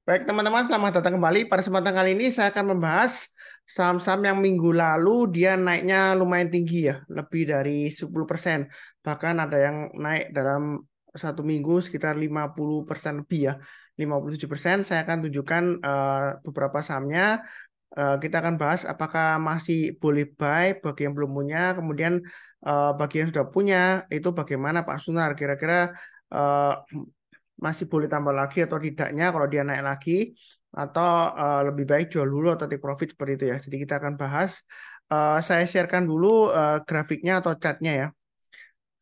Baik teman-teman, selamat datang kembali. Pada kesempatan kali ini saya akan membahas saham-saham yang minggu lalu dia naiknya lumayan tinggi ya, lebih dari 10%. Bahkan ada yang naik dalam satu minggu sekitar 50% lebih ya, 57%. Saya akan tunjukkan beberapa sahamnya. Kita akan bahas apakah masih boleh buy bagi yang belum punya, kemudian bagi yang sudah punya itu bagaimana Pak Sunar, kira-kira eh, masih boleh tambah lagi atau tidaknya kalau dia naik lagi, atau lebih baik jual dulu atau take profit seperti itu ya. Jadi kita akan bahas. Saya sharekan dulu grafiknya atau chartnya ya.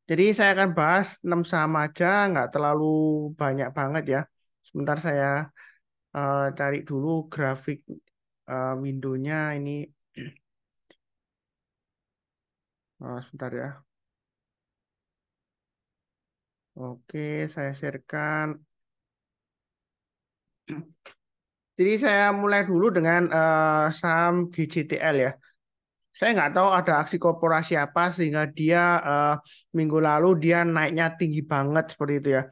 Jadi saya akan bahas 6 saham aja, nggak terlalu banyak banget ya. Sebentar saya cari dulu grafik windownya ini. Sebentar ya. Oke, saya sharekan. Jadi saya mulai dulu dengan saham GJTL ya. Saya nggak tahu ada aksi korporasi apa sehingga dia minggu lalu dia naiknya tinggi banget seperti itu ya.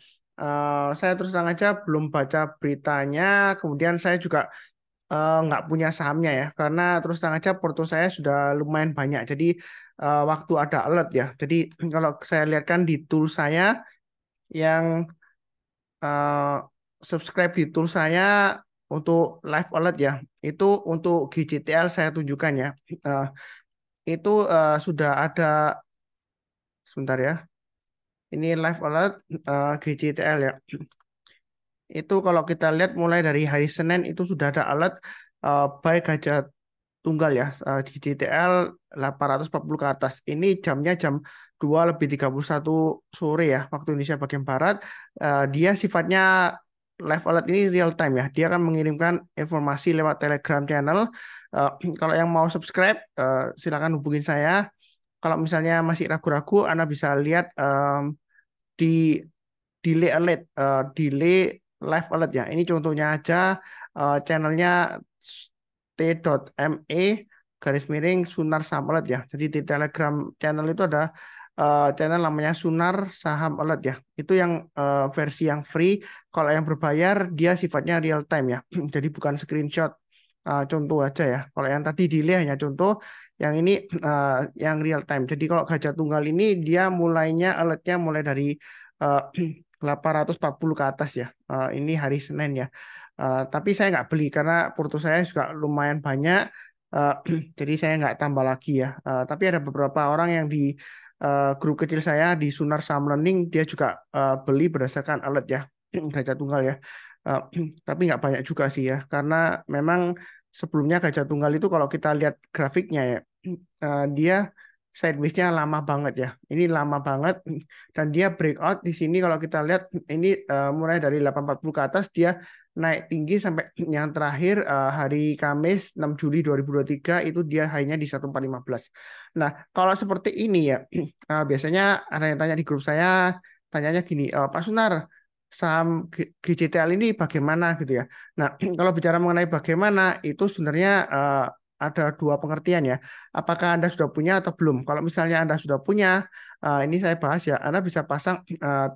Saya terus terang aja belum baca beritanya, kemudian saya juga nggak punya sahamnya ya, karena terus terang aja porto saya sudah lumayan banyak. Jadi waktu ada alert ya. Jadi kalau saya lihatkan di tool saya yang eh, subscribe di tool saya untuk live alert ya, itu untuk GJTL saya tunjukkan ya. Eh, itu sudah ada sebentar ya. Ini live alert GJTL ya. Itu kalau kita lihat mulai dari hari Senin itu sudah ada alert buy gajah tunggal ya, GJTL 840 ke atas. Ini jamnya jam 2:31 sore ya waktu Indonesia bagian barat. Dia sifatnya live alert ini real time ya. Dia akan mengirimkan informasi lewat Telegram channel. Eh, Kalau yang mau subscribe silakan hubungin saya. Kalau misalnya masih ragu-ragu, Anda bisa lihat di delay alert, delay live alert ya. Ini contohnya aja channelnya t.me garis miring Sunar Saham Alert ya. Jadi di Telegram channel itu ada channel namanya Sunar Saham Alert ya. Itu yang versi yang free. Kalau yang berbayar dia sifatnya real time ya. Jadi bukan screenshot. Contoh aja ya. Kalau yang tadi delay hanya contoh, yang ini yang real time. Jadi kalau gajah tunggal ini dia mulainya alertnya mulai dari eh, 840 ke atas ya. Ini hari Senin ya. Tapi saya nggak beli karena porto saya juga lumayan banyak. Eh, jadi saya nggak tambah lagi ya. Tapi ada beberapa orang yang di grup kecil saya di Sunar Saham Learning dia juga beli berdasarkan alert ya, gajah tunggal ya. Eh, tapi nggak banyak juga sih ya, karena memang sebelumnya gajah tunggal itu kalau kita lihat grafiknya ya, dia sideways-nya lama banget ya. Ini lama banget dan dia breakout di sini kalau kita lihat ini mulai dari 840 ke atas dia naik tinggi sampai yang terakhir hari Kamis 6 Juli 2023 itu dia hanya di 1415. Nah, kalau seperti ini ya biasanya ada yang tanya di grup saya, tanyanya gini, Pak Sunar, saham GJTL ini bagaimana gitu ya. Nah, kalau bicara mengenai bagaimana itu sebenarnya ada dua pengertian ya. Apakah Anda sudah punya atau belum? Kalau misalnya Anda sudah punya, ini saya bahas ya, Anda bisa pasang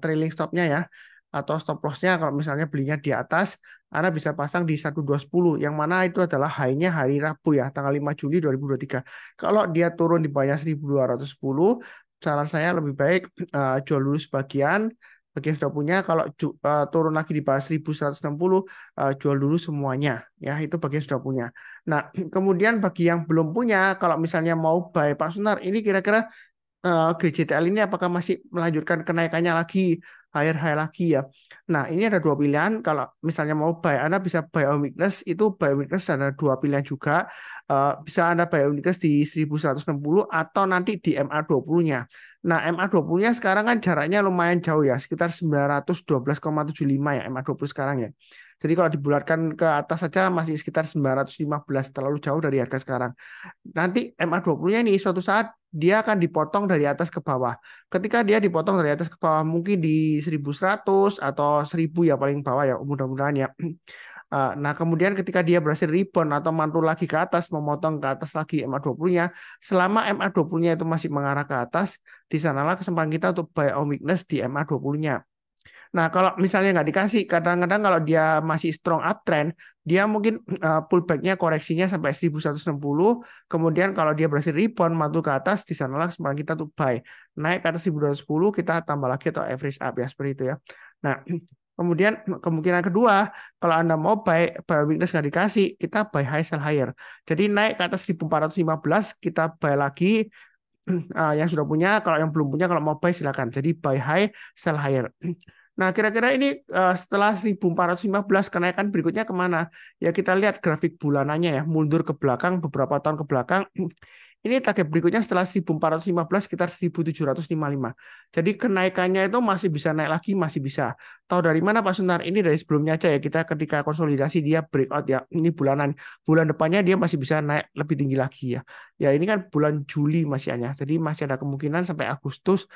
trailing stopnya ya, atau stop lossnya kalau misalnya belinya di atas, Anda bisa pasang di 1210, yang mana itu adalah high-nya hari Rabu ya, tanggal 5 Juli 2023. Kalau dia turun di bawah 1210, saran saya lebih baik jual dulu sebagian, bagi yang sudah punya. Kalau turun lagi di bawah 1160, jual dulu semuanya ya, itu bagi yang sudah punya. Nah, kemudian bagi yang belum punya, kalau misalnya mau buy Pak Sunar, ini kira-kira GJTL ini apakah masih melanjutkan kenaikannya lagi, higher high lagi ya. Nah, ini ada dua pilihan. Kalau misalnya mau buy, Anda bisa buy on weakness, itu buy on weakness ada dua pilihan juga. Bisa Anda buy on weakness di 1160 atau nanti di MA20-nya. Nah, MA20-nya sekarang kan jaraknya lumayan jauh ya, sekitar 912,75 ya MA20 sekarang ya. Jadi kalau dibulatkan ke atas saja masih sekitar 915, terlalu jauh dari harga sekarang. Nanti MA20-nya ini suatu saat dia akan dipotong dari atas ke bawah. Ketika dia dipotong dari atas ke bawah mungkin di 1100 atau 1000 ya paling bawah ya, mudah-mudahan ya. Nah, kemudian ketika dia berhasil rebound atau mantul lagi ke atas, memotong ke atas lagi MA20-nya, selama MA20-nya itu masih mengarah ke atas, di sanalah kesempatan kita untuk buy on weakness di MA20-nya. Nah, kalau misalnya nggak dikasih, kadang-kadang kalau dia masih strong uptrend, dia mungkin pullback-nya koreksinya sampai 1160, kemudian kalau dia berhasil rebound, mantul ke atas, di sanalah kesempatan kita untuk buy. Naik ke atas 1210, kita tambah lagi atau average up ya, seperti itu ya. Nah, kemudian kemungkinan kedua, kalau Anda mau buy weakness nggak dikasih, kita buy high, sell higher. Jadi naik ke atas 1415, kita buy lagi. Yang sudah punya, kalau yang belum punya, kalau mau buy silakan. Jadi buy high, sell higher. Nah, kira-kira ini setelah 1415 kenaikan berikutnya kemana? Ya kita lihat grafik bulanannya ya, mundur ke belakang beberapa tahun ke belakang. Ini target berikutnya setelah 1415 sekitar 1755. Jadi kenaikannya itu masih bisa naik lagi, masih bisa. Tahu dari mana Pak Sunar? Ini dari sebelumnya aja ya, kita ketika konsolidasi dia breakout ya. Ini bulanan. Bulan depannya dia masih bisa naik lebih tinggi lagi ya. Ya ini kan bulan Juli masih hanya. Jadi masih ada kemungkinan sampai Agustus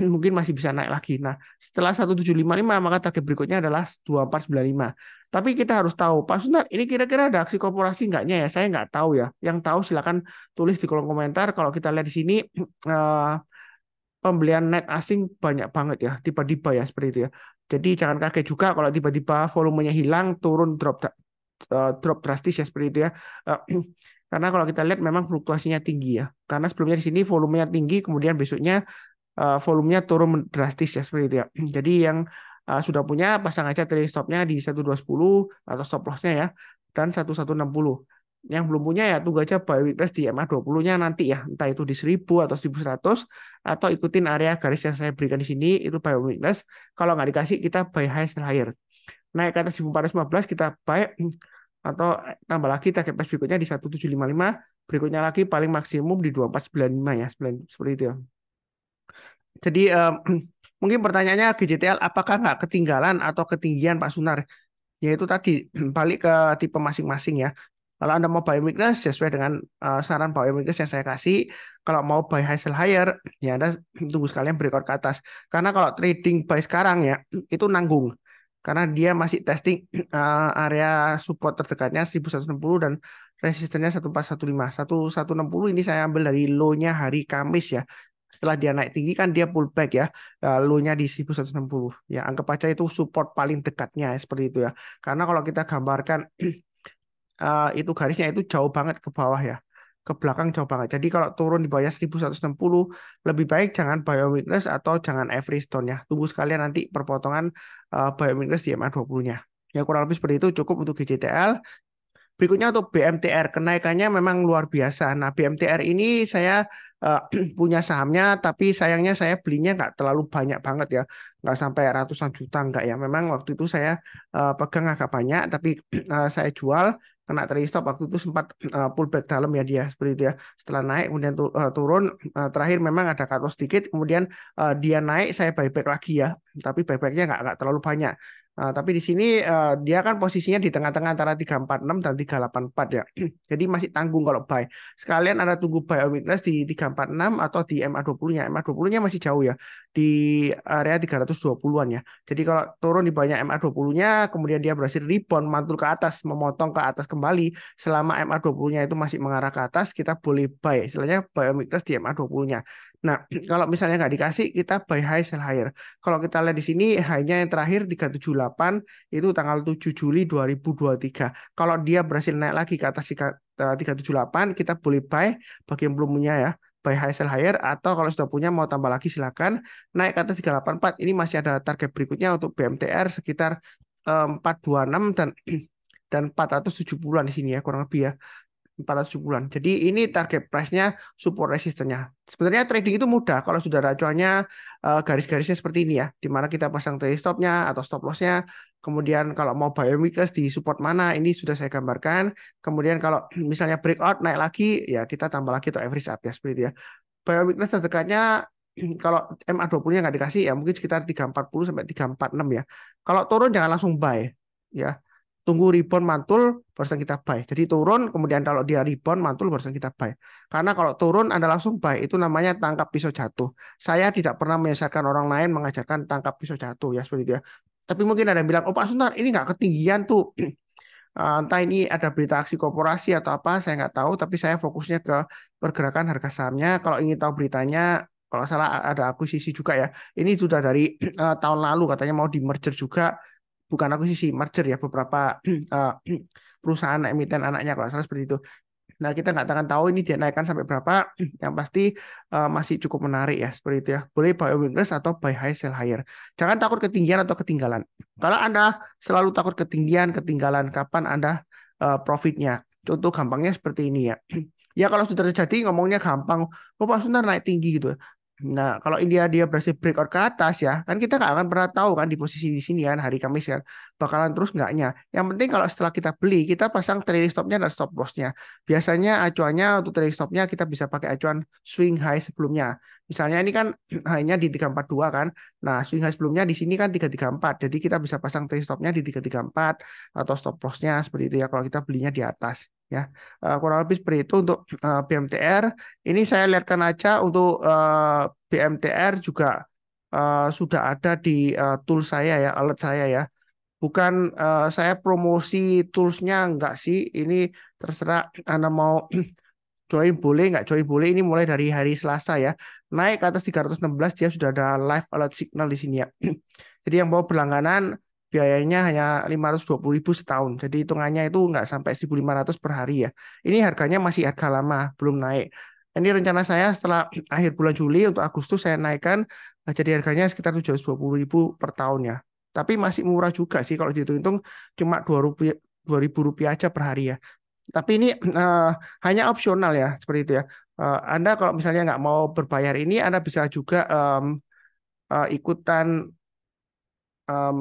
mungkin masih bisa naik lagi. Nah, setelah 1755 maka target berikutnya adalah 2495. Tapi kita harus tahu, Pak Sunar, ini kira-kira ada aksi korporasi enggaknya ya? Saya nggak tahu ya. Yang tahu silakan tulis di kolom komentar. Kalau kita lihat di sini eh, pembelian net asing banyak banget ya, tiba-tiba ya seperti itu ya. Jadi jangan kaget juga kalau tiba-tiba volumenya hilang, turun drop drastis ya seperti itu ya. Eh, Karena kalau kita lihat memang fluktuasinya tinggi ya. Karena sebelumnya di sini volumenya tinggi, kemudian besoknya volumenya turun drastis ya seperti itu ya. Jadi yang sudah punya pasang aja trailing stopnya di 1210 atau stop lossnya ya, dan 1160. Yang belum punya ya tunggu aja buy weakness di MA20-nya nanti ya, entah itu di 1000 atau 1100, atau ikutin area garis yang saya berikan di sini itu buy weakness. Kalau nggak dikasih kita buy high, sell higher. Naik ke atas 1415 kita buy, atau tambah lagi target price berikutnya di 1755, berikutnya lagi paling maksimum di 2495 ya, seperti itu ya. Jadi mungkin pertanyaannya GJTL apakah nggak ketinggalan atau ketinggian Pak Sunar? Yaitu tadi balik ke tipe masing-masing ya. Kalau Anda mau buy weakness sesuai dengan saran buy weakness yang saya kasih. Kalau mau buy high, sell higher, ya Anda tunggu sekalian breakout ke atas. Karena kalau trading buy sekarang ya itu nanggung. Karena dia masih testing area support terdekatnya 1160 dan resistennya 1415. 1160 ini saya ambil dari low-nya hari Kamis ya. Setelah dia naik tinggi kan dia pullback ya, low-nya di 1160. Ya anggap aja itu support paling dekatnya seperti itu ya. Karena kalau kita gambarkan itu garisnya itu jauh banget ke bawah ya, ke belakang jauh banget. Jadi kalau turun di bawah 1160 lebih baik jangan buy weakness atau jangan every stone ya. Tunggu sekalian nanti perpotongan buy weakness di MA20-nya. Ya kurang lebih seperti itu, cukup untuk GJTL. Berikutnya untuk BMTR, kenaikannya memang luar biasa. Nah, BMTR ini saya eh, punya sahamnya, tapi sayangnya saya belinya nggak terlalu banyak banget ya, nggak sampai ratusan juta nggak ya. Memang waktu itu saya pegang agak banyak, tapi saya jual kena trade stop waktu itu sempat pullback dalam ya dia seperti itu ya. Setelah naik kemudian turun, terakhir memang ada cut loss sedikit, kemudian dia naik saya buyback lagi ya, tapi buybacknya nggak terlalu banyak. Tapi di sini dia kan posisinya di tengah-tengah antara 346 dan 384 ya. Jadi masih tanggung kalau buy. Sekalian Anda tunggu buy weakness di 346 atau di MA20-nya. MA20-nya masih jauh ya. Di area 320-an ya. Jadi kalau turun di banyak MA20-nya, kemudian dia berhasil rebound, mantul ke atas, memotong ke atas kembali. Selama MA20-nya itu masih mengarah ke atas, kita boleh buy. Istilahnya buy weakness di MA20-nya. Nah, kalau misalnya nggak dikasih, kita buy high, sell higher. Kalau kita lihat di sini, hanya yang terakhir 378 itu tanggal 7 Juli 2023. Kalau dia berhasil naik lagi ke atas 378, kita boleh buy bagi yang belum punya ya. Buy high, sell higher, atau kalau sudah punya mau tambah lagi silakan. Naik ke atas 384, ini masih ada target berikutnya untuk BMTR sekitar 426 dan 470-an di sini ya, kurang lebih ya. 470-an. Jadi ini target price-nya, support resistennya. Sebenarnya trading itu mudah kalau sudah ada acuannya, garis-garisnya seperti ini ya, di mana kita pasang trade stop-nya atau stop loss-nya. Kemudian kalau mau buy weakness di support mana, ini sudah saya gambarkan. Kemudian kalau misalnya breakout naik lagi, ya kita tambah lagi atau average up ya seperti itu ya. Buy weakness terdekatnya kalau MA20-nya nggak dikasih ya mungkin sekitar 340 sampai 346 ya. Kalau turun jangan langsung buy ya. Tunggu rebound mantul barusan kita buy. Jadi turun kemudian kalau dia rebound mantul barusan kita buy. Karena kalau turun Anda langsung buy itu namanya tangkap pisau jatuh. Saya tidak pernah menyesatkan orang lain mengajarkan tangkap pisau jatuh ya seperti itu ya. Tapi mungkin ada yang bilang, oh Pak Suntar ini nggak ketinggian tuh. Entah ini ada berita aksi korporasi atau apa, saya nggak tahu. Tapi saya fokusnya ke pergerakan harga sahamnya. Kalau ingin tahu beritanya, kalau nggak salah ada akuisisi juga ya. Ini sudah dari tahun lalu katanya mau di merger juga, bukan akuisisi, merger ya beberapa perusahaan emiten anaknya kalau nggak salah seperti itu. Nah, kita nggak akan tahu ini dinaikkan sampai berapa. Yang pasti masih cukup menarik ya, seperti itu ya. Boleh buy weakness atau buy high, sell higher. Jangan takut ketinggian atau ketinggalan. Kalau Anda selalu takut ketinggian, ketinggalan, kapan Anda profitnya? Contoh gampangnya seperti ini ya. Ya kalau sudah terjadi ngomongnya gampang. Oh Pak Sunar naik tinggi gitu. Nah, kalau dia berhasil breakout ke atas ya, kan kita nggak akan pernah tahu kan di posisi di sini kan hari Kamis kan bakalan terus nggaknya. Yang penting kalau setelah kita beli, kita pasang trailing stopnya dan stop lossnya. Biasanya acuannya untuk trailing stopnya kita bisa pakai acuan swing high sebelumnya. Misalnya ini kan hanya di 342 kan. Nah, swing high sebelumnya di sini kan 334. Jadi kita bisa pasang trailing stopnya di 334 atau stop lossnya seperti itu ya kalau kita belinya di atas ya. Kurang lebih seperti itu untuk BMTR. Ini saya lihatkan aja untuk BMTR juga sudah ada di tool saya ya, alert saya ya. Bukan saya promosi toolsnya enggak sih. Ini terserah Anda mau join boleh, nggak join boleh. Ini mulai dari hari Selasa ya. Naik ke atas 316 dia sudah ada live alert signal di sini ya. Jadi yang mau berlangganan biayanya hanya 520.000 setahun. Jadi hitungannya itu nggak sampai 1.500 per hari ya. Ini harganya masih harga lama, belum naik. Ini rencana saya setelah akhir bulan Juli untuk Agustus saya naikkan jadi harganya sekitar 720.000 per tahun ya. Tapi masih murah juga sih kalau dihitung-hitung cuma 2.000 rupiah aja per hari ya. Tapi ini hanya opsional ya, seperti itu ya. Anda kalau misalnya nggak mau berbayar ini, Anda bisa juga ikutan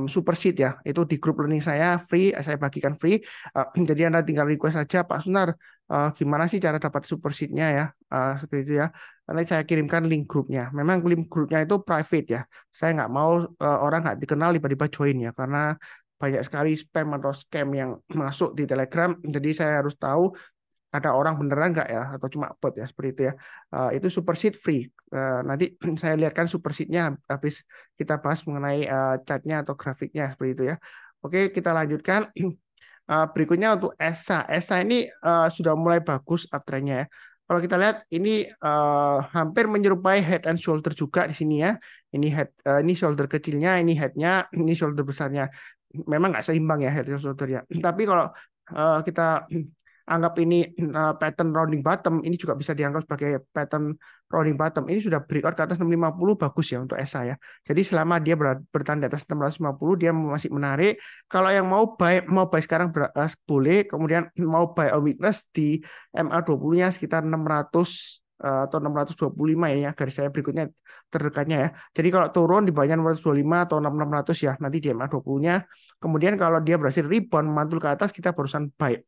super sheet ya. Itu di grup learning saya free, saya bagikan free. Jadi Anda tinggal request saja, Pak Sunar, gimana sih cara dapat super sheet-nya ya, seperti itu ya. Nanti saya kirimkan link grupnya. Memang link grupnya itu private ya. Saya nggak mau orang nggak dikenal tiba-tiba join ya, karena banyak sekali spam atau scam yang masuk di Telegram. Jadi saya harus tahu ada orang beneran nggak ya atau cuma bot ya seperti itu ya. Itu super sheet free. Nanti saya lihatkan super sheet-nya habis kita bahas mengenai chartnya atau grafiknya seperti itu ya. Oke, kita lanjutkan. Berikutnya untuk ESA. ESA ini sudah mulai bagus uptrend-nya ya. Kalau kita lihat ini hampir menyerupai head and shoulder juga di sini ya. Ini head, ini shoulder kecilnya, ini head-nya, ini shoulder besarnya. Memang nggak seimbang ya head and shoulder ya. Tapi kalau kita anggap ini pattern rounding bottom, ini juga bisa dianggap sebagai pattern rounding bottom. Ini sudah breakout ke atas 650 bagus ya untuk ESA ya. Jadi selama dia bertahan di atas 650 dia masih menarik. Kalau yang mau buy sekarang boleh, kemudian mau buy a weakness di MA20-nya sekitar 600 atau 625 ya garis saya berikutnya terdekatnya ya. Jadi kalau turun di bawahnya 625 atau 600 ya nanti di MA20-nya. Kemudian kalau dia berhasil rebound mantul ke atas kita barusan buy.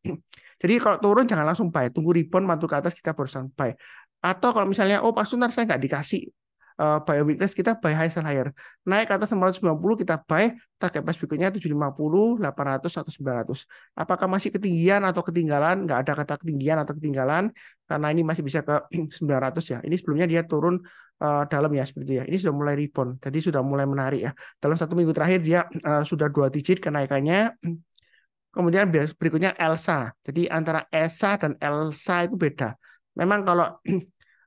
Jadi kalau turun jangan langsung buy, tunggu rebound mantul ke atas kita barusan buy. Atau kalau misalnya oh Pak Sunar saya nggak dikasih buy weakness kita buy high sell higher. Naik ke atas 990 kita buy, target price berikutnya 750, 800 atau 900. Apakah masih ketinggian atau ketinggalan? Nggak ada kata ketinggian atau ketinggalan karena ini masih bisa ke 900 ya. Ini sebelumnya dia turun dalam ya seperti itu ya. Ini sudah mulai rebound, jadi sudah mulai menarik ya. Dalam 1 minggu terakhir dia sudah 2 digit kenaikannya. Kemudian berikutnya ELSA. Jadi antara ESA dan ELSA itu beda. Memang kalau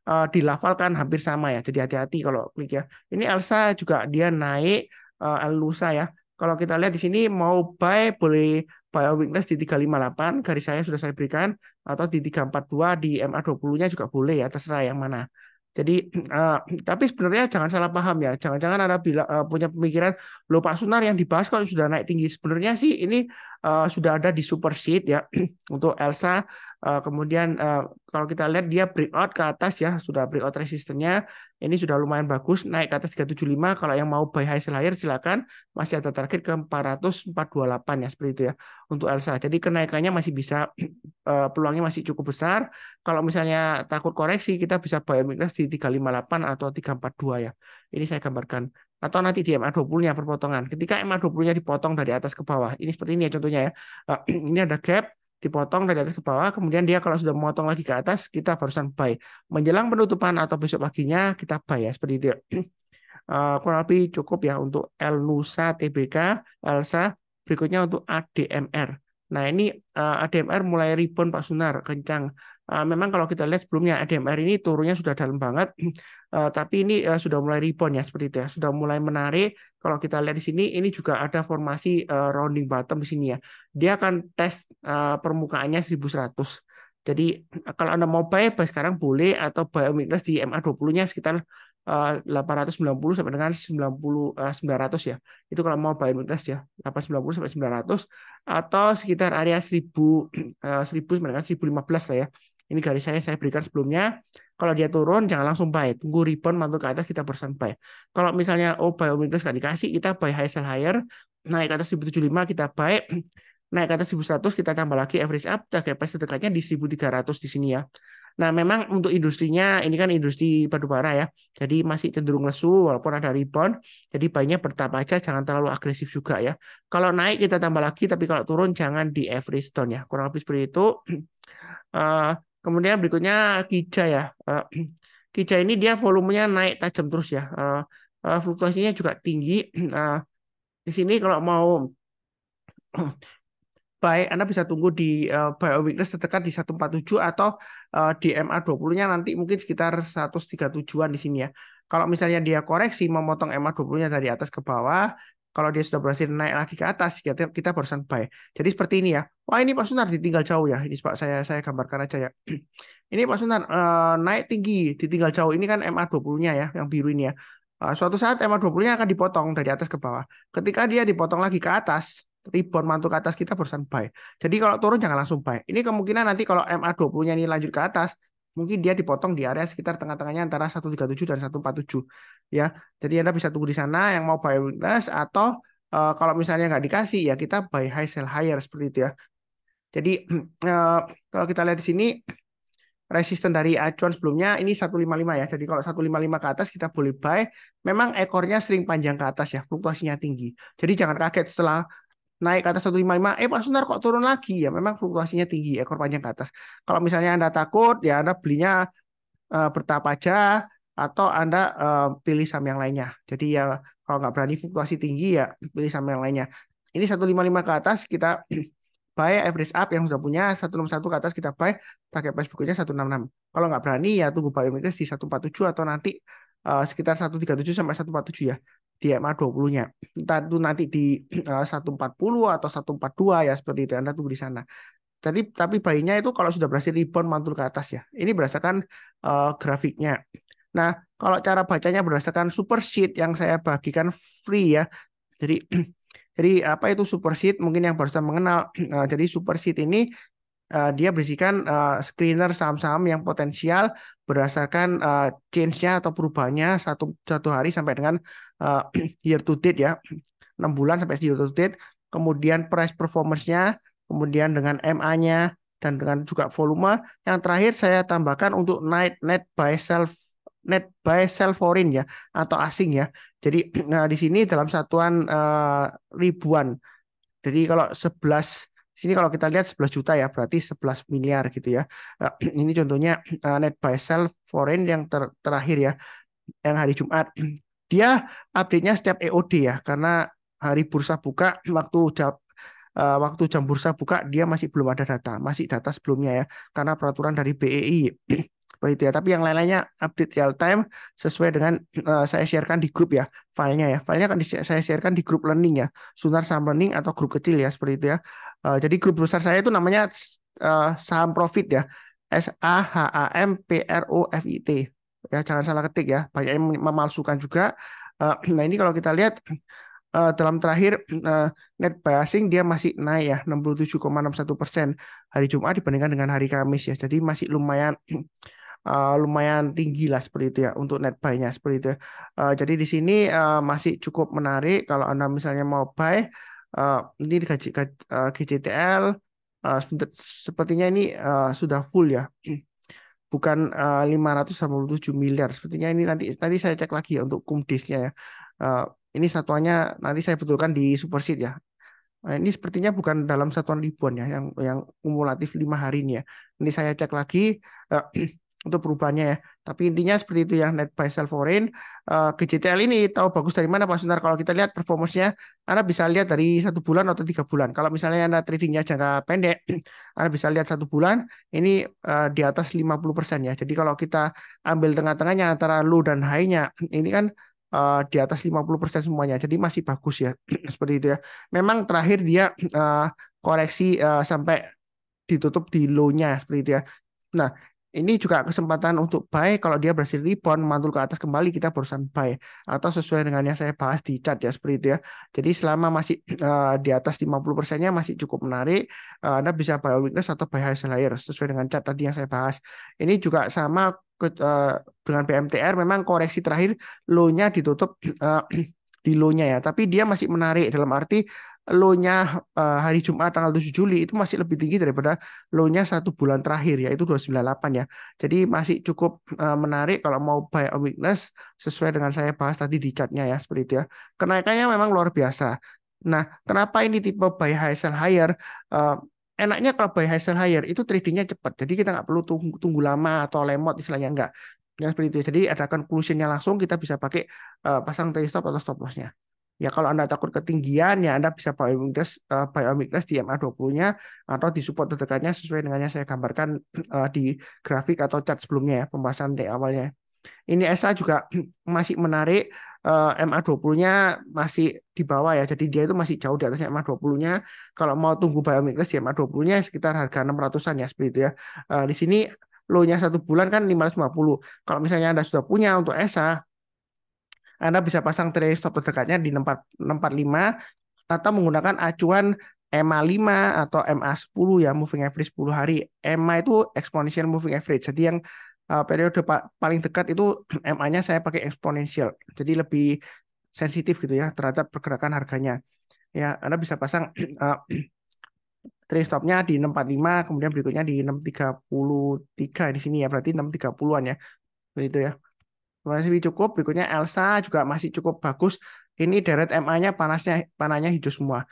dilafalkan hampir sama ya. Jadi hati-hati kalau klik ya. Ini ELSA juga dia naik ELUSA ya. Kalau kita lihat di sini mau buy boleh buy weakness di 358 garis saya sudah saya berikan atau di 342 di MA20-nya juga boleh ya, terserah yang mana. Jadi tapi sebenarnya jangan salah paham ya. Jangan-jangan Anda punya pemikiran loh Pak Sunar yang dibahas kalau sudah naik tinggi. Sebenarnya sih ini sudah ada di super sheet ya untuk ELSA. Kemudian kalau kita lihat dia breakout ke atas ya, sudah breakout resistennya. Ini sudah lumayan bagus naik ke atas 375. Kalau yang mau buy high sell higher silakan. Masih ada target ke 400-428 ya seperti itu ya untuk ELSA. Jadi kenaikannya masih bisa peluangnya masih cukup besar. Kalau misalnya takut koreksi kita bisa buy weakness di 358 atau 342 ya. Ini saya gambarkan. Atau nanti di MA20-nya perpotongan. Ketika MA20-nya dipotong dari atas ke bawah. Ini seperti ini ya contohnya ya. Ini ada gap dipotong dari atas ke bawah, kemudian dia kalau sudah memotong lagi ke atas, kita barusan buy. Menjelang penutupan atau besok paginya, kita buy ya, seperti itu. Kurang lebih cukup ya untuk ELNUSA, TBK, ELSA. Berikutnya untuk ADMR. Nah, ini ADMR mulai rebound Pak Sunar, kencang. Memang kalau kita lihat sebelumnya ADMR ini turunnya sudah dalam banget, tapi ini sudah mulai rebound ya seperti itu ya, sudah mulai menarik. Kalau kita lihat di sini, ini juga ada formasi rounding bottom di sini ya. Dia akan tes permukaannya 1100. Jadi kalau Anda mau buy sekarang boleh, atau buy weakness di MA20-nya sekitar 890 sampai dengan 900 ya. Itu kalau mau buy weakness ya, 890 sampai 900, atau sekitar area 1000 sampai dengan 1015 lah ya. Ini garis saya berikan sebelumnya. Kalau dia turun jangan langsung buy, tunggu rebound mantul ke atas kita barusan buy. Kalau misalnya buy weakness nggak dikasih, kita buy high sell higher, naik ke atas 1075 kita buy, naik ke atas 1100 kita tambah lagi average up, target price terdekatnya di 1300 di sini ya. Nah, memang untuk industrinya ini kan industri batu bara ya. Jadi masih cenderung lesu walaupun ada rebound. Jadi baiknya bertahap aja, jangan terlalu agresif juga ya. Kalau naik kita tambah lagi, tapi kalau turun jangan di average down ya. Kurang lebih seperti itu. Eh, Kemudian berikutnya Kija ya. Kija ini dia volumenya naik tajam terus ya. Fluktuasinya juga tinggi. Di sini kalau mau buy, Anda bisa tunggu di buy weakness terdekat di 147, atau di MA20-nya nanti mungkin sekitar 137-an di sini ya. Kalau misalnya dia koreksi memotong MA20-nya dari atas ke bawah, kalau dia sudah berhasil naik lagi ke atas, kita barusan buy. Jadi seperti ini ya. Wah, ini Pak Sunar ditinggal jauh ya. Ini Pak, saya gambarkan aja ya. Ini Pak Sunar naik tinggi, ditinggal jauh. Ini kan MA20-nya ya, yang biru ini ya. Suatu saat MA20-nya akan dipotong dari atas ke bawah. Ketika dia dipotong lagi ke atas, rebound mantul ke atas, kita barusan buy. Jadi kalau turun jangan langsung buy. Ini kemungkinan nanti kalau MA20-nya ini lanjut ke atas, mungkin dia dipotong di area sekitar tengah-tengahnya antara 137 dan 147 ya. Jadi Anda bisa tunggu di sana yang mau buy weakness, atau kalau misalnya nggak dikasih ya kita buy high sell higher seperti itu ya. Jadi kalau kita lihat di sini, resisten dari acuan sebelumnya ini 155 ya. Jadi kalau 155 ke atas kita boleh buy. Memang ekornya sering panjang ke atas ya, fluktuasinya tinggi. Jadi jangan kaget setelah naik ke atas 155, Pak Sunar kok turun lagi ya. Memang fluktuasinya tinggi, ekor panjang ke atas. Kalau misalnya Anda takut, ya Anda belinya bertahap aja, atau Anda pilih saham yang lainnya. Jadi ya kalau nggak berani fluktuasi tinggi ya pilih saham yang lainnya. Ini 155 ke atas kita buy average up, yang sudah punya 161 ke atas kita buy, target price berikutnya 166. Kalau nggak berani ya tunggu buy weakness di 147, atau nanti sekitar 137 sampai 147 ya di MA20-nya. Entah itu nanti di 140 atau 142 ya, seperti itu. Anda tunggu di sana. Jadi tapi bayinya itu kalau sudah berhasil rebound mantul ke atas ya. Ini berdasarkan grafiknya. Nah, kalau cara bacanya berdasarkan super sheet yang saya bagikan free ya. Jadi jadi apa itu super sheet? Mungkin yang barusan mengenal. Jadi super sheet ini dia berisikan screener saham-saham yang potensial berdasarkan change-nya atau perubahannya satu hari sampai dengan year to date ya, 6 bulan sampai year to date, kemudian price performance-nya, kemudian dengan MA-nya, dan dengan juga volume. Yang terakhir saya tambahkan untuk net buy sell foreign ya, atau asing ya. Jadi nah, di sini dalam satuan ribuan. Jadi kalau 11 sini, kalau kita lihat 11 juta ya, berarti 11 miliar gitu ya. Ini contohnya net buy sell foreign yang terakhir ya, yang hari Jumat. Dia update-nya setiap EOD ya, karena hari bursa buka, waktu jam bursa buka dia masih belum ada data, masih data sebelumnya ya, karena peraturan dari BEI. Seperti itu ya. Tapi yang lain-lainnya update real time sesuai dengan saya sharekan di grup ya, filenya ya. Filenya akan saya sharekan di grup learning ya, Sunar Saham Learning atau grup kecil ya, seperti itu ya. Jadi grup besar saya itu namanya Saham Profit ya, SAHAMPROFIT ya, jangan salah ketik ya, banyak yang memalsukan juga. Nah ini kalau kita lihat dalam terakhir net buy asing dia masih naik ya, 67,61% hari Jumat dibandingkan dengan hari Kamis ya. Jadi masih lumayan tinggi lah seperti itu ya untuk net buy-nya seperti itu ya. Jadi di sini masih cukup menarik kalau Anda misalnya mau buy. Ini di GJTL sepertinya ini sudah full ya. Bukan 587 miliar. Sepertinya ini nanti saya cek lagi ya untuk kumdisnya ya. Ini satuannya nanti saya betulkan di Superseed ya. Ini sepertinya bukan dalam satuan ribuan ya, yang kumulatif 5 hari ini ya. Ini saya cek lagi untuk perubahannya ya. Tapi intinya seperti itu ya, net buy sell foreign. GJTL ini tahu bagus dari mana Pak Sunar? Kalau kita lihat performance-nya, Anda bisa lihat dari 1 bulan atau 3 bulan. Kalau misalnya Anda tradingnya jangka pendek, Anda bisa lihat 1 bulan ini di atas 50% ya. Jadi kalau kita ambil tengah-tengahnya antara low dan high-nya, ini kan di atas 50% semuanya. Jadi masih bagus ya. Seperti itu ya. Memang terakhir dia koreksi sampai ditutup di low-nya seperti itu ya. Nah, ini juga kesempatan untuk buy kalau dia berhasil rebound mantul ke atas kembali kita barusan buy atau sesuai dengan yang saya bahas di chart ya seperti itu ya. Jadi selama masih di atas 50%-nya masih cukup menarik, Anda bisa buy weakness atau buy high sell higher sesuai dengan chart tadi yang saya bahas. Ini juga sama dengan BMTR memang koreksi terakhir low-nya ditutup di low-nya ya, tapi dia masih menarik dalam arti low-nya hari Jumat tanggal 7 Juli itu masih lebih tinggi daripada low-nya 1 bulan terakhir yaitu 298 ya. Jadi masih cukup menarik kalau mau buy on weakness sesuai dengan saya bahas tadi di chart-nya ya seperti itu ya. Kenaikannya memang luar biasa. Nah, kenapa ini tipe buy high sell higher? Eh, Enaknya kalau buy high sell higher itu tradingnya cepat. Jadi kita nggak perlu tunggu lama atau lemot istilahnya enggak. Yang seperti itu. Jadi ada conclusion-nya langsung kita bisa pakai pasang trade stop atau stop loss-nya. Ya kalau Anda takut ketinggian ya Anda bisa buy on weakness di MA20-nya atau di support terdekatnya sesuai dengan yang saya gambarkan di grafik atau chart sebelumnya ya pembahasan di awalnya. Ini SA juga masih menarik, MA20-nya masih di bawah ya. Jadi dia itu masih jauh di atasnya MA20-nya. Kalau mau tunggu buy on weakness di MA20-nya sekitar harga 600-an ya seperti itu ya. Di sini low-nya 1 bulan kan 550. Kalau misalnya Anda sudah punya untuk SA, Anda bisa pasang trailing stop terdekatnya di 645 atau menggunakan acuan MA5 atau MA10 ya, moving average 10 hari. MA itu exponential moving average. Jadi yang periode paling dekat itu MA-nya saya pakai exponential. Jadi lebih sensitif gitu ya terhadap pergerakan harganya. Ya, Anda bisa pasang trade stop-nya di 645, kemudian berikutnya di 633 di sini ya, berarti 630-an ya. Begitu ya. Masih cukup, berikutnya Elsa juga masih cukup bagus. Ini deret MA-nya panahnya hijau semua.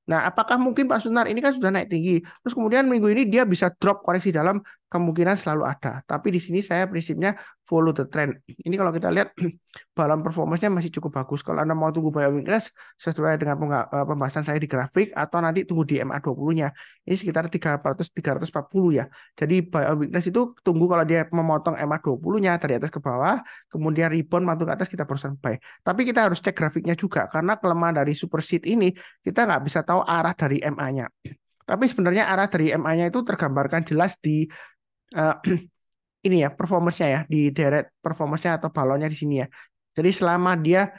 Nah, apakah mungkin Pak Sunar ini kan sudah naik tinggi, terus kemudian minggu ini dia bisa drop koreksi dalam, kemungkinan selalu ada. Tapi di sini saya prinsipnya follow the trend. Ini kalau kita lihat balon performance-nya masih cukup bagus. Kalau Anda mau tunggu buy on weakness sesuai dengan pembahasan saya di grafik atau nanti tunggu di MA20-nya. Ini sekitar 300-340 ya. Jadi buy on weakness itu tunggu kalau dia memotong MA20-nya dari atas ke bawah, kemudian rebound mantul ke atas kita barusan buy. Tapi kita harus cek grafiknya juga karena kelemahan dari super sheet ini kita nggak bisa tahu arah dari MA-nya. Tapi sebenarnya arah dari MA-nya itu tergambarkan jelas di ini ya performance-nya ya di deret performance-nya atau balonnya di sini ya. Jadi selama dia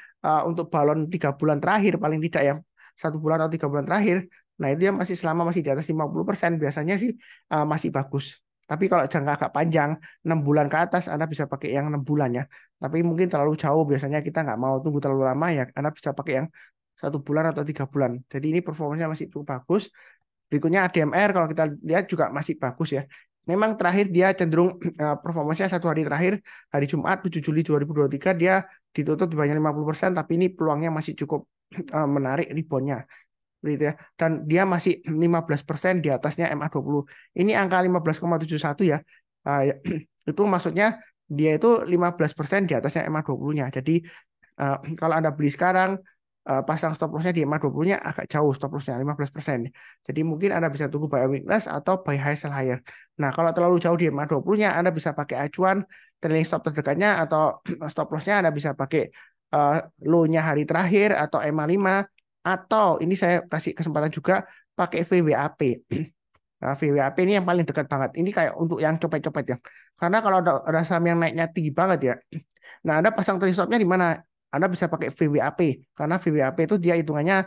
untuk balon 3 bulan terakhir paling tidak ya 1 bulan atau 3 bulan terakhir, nah itu dia masih di atas 50% biasanya sih masih bagus. Tapi kalau jangka agak panjang 6 bulan ke atas Anda bisa pakai yang 6 bulan ya. Tapi mungkin terlalu jauh biasanya kita nggak mau tunggu terlalu lama ya. Anda bisa pakai yang 1 bulan atau 3 bulan. Jadi ini performanya masih cukup bagus. Berikutnya ADMR kalau kita lihat juga masih bagus ya. Memang terakhir dia cenderung performanya 1 hari terakhir hari Jumat 7 Juli 2023 dia ditutup di bawah 50%, tapi ini peluangnya masih cukup menarik reboundnya gitu ya. Dan dia masih 15% di atasnya MA20. Ini angka 15,71 ya. Itu maksudnya dia itu 15% di atasnya MA20-nya. Jadi kalau Anda beli sekarang pasang stop loss-nya di MA20-nya agak jauh stop loss-nya 15%. Jadi mungkin Anda bisa tunggu buy weakness atau buy high sell higher. Nah, kalau terlalu jauh di MA20-nya Anda bisa pakai acuan trailing stop terdekatnya atau stop loss-nya Anda bisa pakai low-nya hari terakhir atau MA5 atau ini saya kasih kesempatan juga pakai VWAP. Nah, VWAP ini yang paling dekat banget. Ini kayak untuk yang copet-copet ya. Karena kalau ada saham yang naiknya tinggi banget ya. Nah, Anda pasang trade stop-nya di mana? Anda bisa pakai VWAP karena VWAP itu dia hitungannya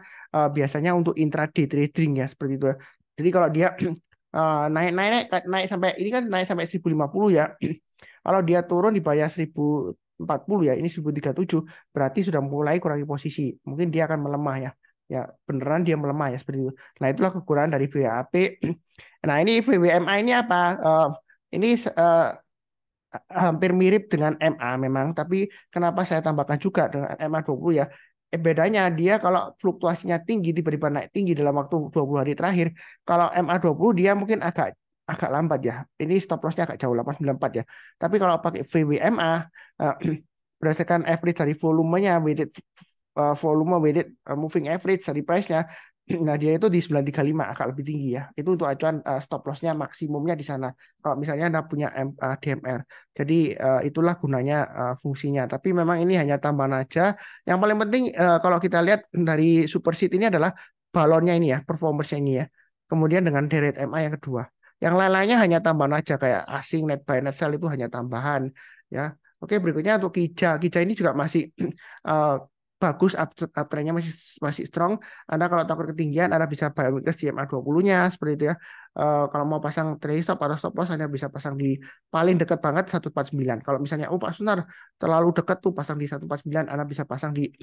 biasanya untuk intraday trading ya seperti itu. Jadi kalau dia naik sampai ini kan naik sampai 1050 ya. Kalau dia turun di bawah 1040 ya, ini 1037 berarti sudah mulai kurangi posisi. Mungkin dia akan melemah ya. Ya, beneran dia melemah ya seperti itu. Nah, itulah kekurangan dari VWAP. Nah, ini VWMA ini apa? Ini hampir mirip dengan MA memang, tapi kenapa saya tambahkan juga dengan MA20 ya? Bedanya dia kalau fluktuasinya tinggi tiba-tiba naik tinggi dalam waktu 20 hari terakhir, kalau MA20 dia mungkin agak agak lambat ya. Ini stop lossnya agak jauh 894 ya. Tapi kalau pakai VWMA eh, berdasarkan average dari volumenya weighted volume weighted moving average dari price-nya, nah dia itu di 935 agak lebih tinggi ya. Itu untuk acuan stop loss-nya maksimumnya di sana. Kalau misalnya Anda punya DMR. Jadi itulah gunanya fungsinya. Tapi memang ini hanya tambahan aja. Yang paling penting kalau kita lihat dari super sheet ini adalah balonnya ini ya, performance ini ya. Kemudian dengan deret MA yang kedua. Yang lain-lainnya hanya tambahan aja kayak asing, net buy, net sell itu hanya tambahan ya. Oke, berikutnya untuk Kija. Kija ini juga masih eh, bagus, uptrendnya masih masih strong. Anda kalau takut ketinggian, Anda bisa buy weakness di MA20-nya seperti itu ya. Kalau mau pasang trailing stop atau stop loss, Anda bisa pasang di paling dekat banget 149. Kalau misalnya, oh Pak Sunar terlalu dekat tuh pasang di 149, Anda bisa pasang di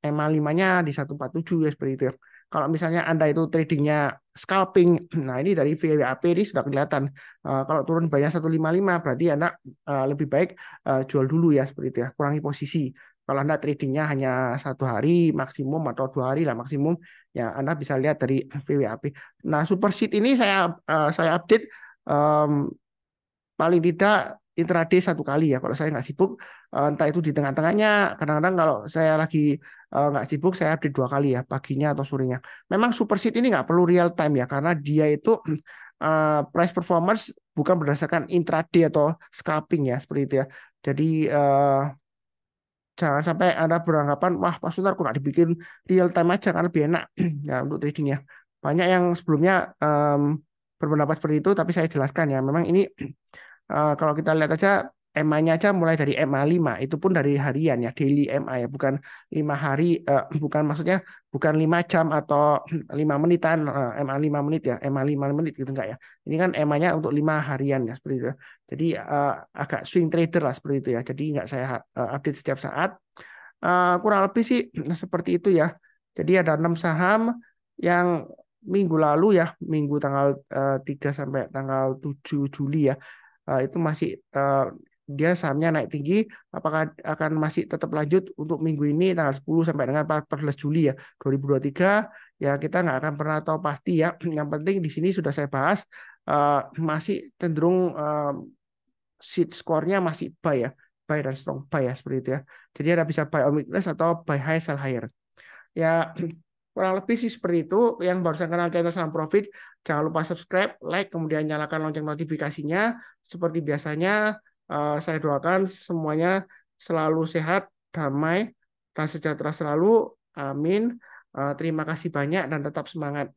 MA5-nya di 147 ya seperti itu ya. Kalau misalnya Anda itu tradingnya scalping, nah ini dari VWAP ini sudah kelihatan. Kalau turun banyak 155, berarti Anda lebih baik jual dulu ya seperti itu ya, kurangi posisi. Kalau Anda tradingnya hanya 1 hari maksimum atau 2 hari lah maksimum, ya Anda bisa lihat dari VWAP. Nah, super sheet ini saya update em, paling tidak intraday 1 kali ya. Kalau saya nggak sibuk, entah itu di tengah-tengahnya. Kadang-kadang kalau saya lagi nggak sibuk, saya update 2 kali ya, paginya atau sorenya. Memang super sheet ini nggak perlu real time ya, karena dia itu price performance bukan berdasarkan intraday atau scalping ya, seperti itu ya. Jadi jangan sampai Anda beranggapan, wah Pak Sunar kok nggak dibikin real time aja kan lebih enak ya untuk trading ya. Banyak yang sebelumnya berpendapat seperti itu, tapi saya jelaskan ya. Memang ini kalau kita lihat aja MA-nya aja mulai dari MA5, itu pun dari harian ya, daily MA ya, bukan 5 hari, bukan maksudnya bukan 5 jam atau 5 menitan, MA 5 menit ya, MA 5 menit gitu enggak ya. Ini kan MA-nya untuk 5 harian ya, seperti itu. Jadi agak swing trader lah seperti itu ya. Jadi nggak saya update setiap saat. Kurang lebih sih seperti itu ya. Jadi ada 6 saham yang minggu lalu ya, minggu tanggal 3 sampai tanggal 7 Juli ya, itu masih dia sahamnya naik tinggi. Apakah akan masih tetap lanjut untuk minggu ini tanggal 10 sampai dengan 14 Juli ya 2023, ya kita nggak akan pernah tahu pasti ya. Yang penting di sini sudah saya bahas masih cenderung sheet score-nya masih buy ya, buy dan strong buy ya seperti itu ya. Jadi ada bisa buy on weakness atau buy high sell higher. Ya kurang lebih sih seperti itu. Yang barusan kenal channel Saham Profit, jangan lupa subscribe, like, kemudian nyalakan lonceng notifikasinya. Seperti biasanya, saya doakan semuanya selalu sehat, damai, dan sejahtera selalu. Amin. Terima kasih banyak dan tetap semangat.